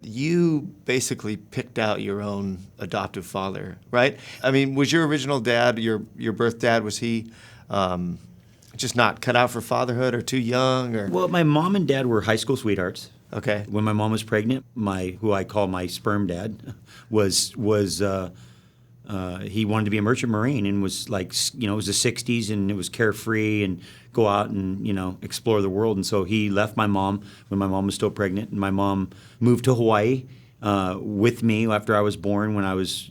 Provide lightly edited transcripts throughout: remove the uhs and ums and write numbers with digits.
you basically picked out your own adoptive father, right? I mean, was your original dad, your birth dad, was he just not cut out for fatherhood or too young? Or Well, my mom and dad were high school sweethearts. Okay. When my mom was pregnant, who I call my sperm dad was he wanted to be a merchant marine and was like, it was the 60s and it was carefree and go out and, explore the world. And so he left my mom when my mom was still pregnant. And my mom moved to Hawaii with me after I was born when I was,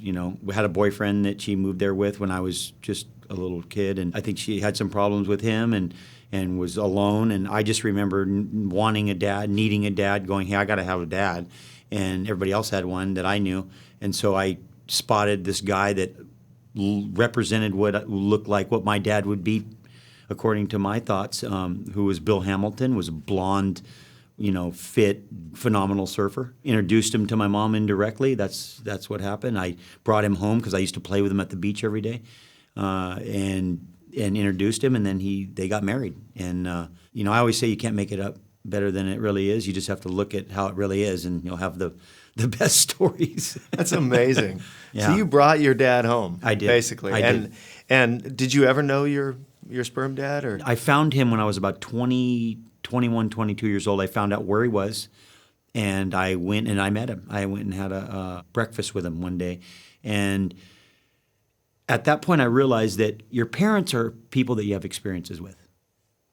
had a boyfriend that she moved there with when I was just a little kid. And I think she had some problems with him and was alone. And I just remember wanting a dad, needing a dad, going, hey, I got to have a dad. And everybody else had one that I knew. And so I spotted this guy that represented what looked like what my dad would be, according to my thoughts, who was Bill Hamilton, was a blonde, fit, phenomenal surfer. Introduced him to my mom indirectly. That's what happened. I brought him home because I used to play with him at the beach every day, and introduced him, and then they got married. And I always say you can't make it up better than it really is. You just have to look at how it really is, and you'll have the best stories. That's amazing. Yeah. So you brought your dad home. I did. Basically. I did. And did you ever know your sperm dad? Or I found him when I was about 20, 21, 22 years old. I found out where he was, and I went and I met him. I went and had a breakfast with him one day. And at that point, I realized that your parents are people that you have experiences with,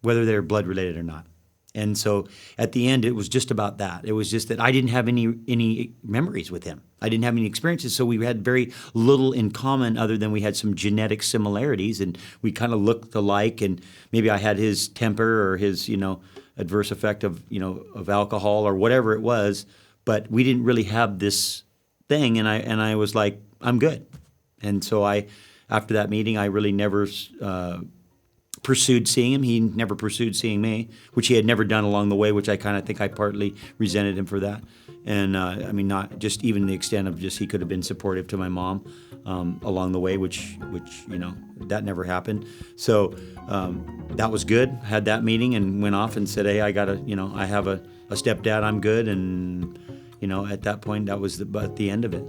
whether they're blood related or not. And so at the end, it was just about that. It was just that I didn't have any memories with him. I didn't have any experiences, so we had very little in common other than we had some genetic similarities, and we kind of looked alike, and maybe I had his temper or his, adverse effect of alcohol or whatever it was, but we didn't really have this thing, and I was like, I'm good. And so after that meeting, I really never pursued seeing him. He never pursued seeing me, which he had never done along the way, which I kind of think I partly resented him for that. And not just even the extent of just he could have been supportive to my mom along the way, which that never happened. So that was good. Had that meeting and went off and said, hey, I have a stepdad. I'm good. And at that point, that was the end of it.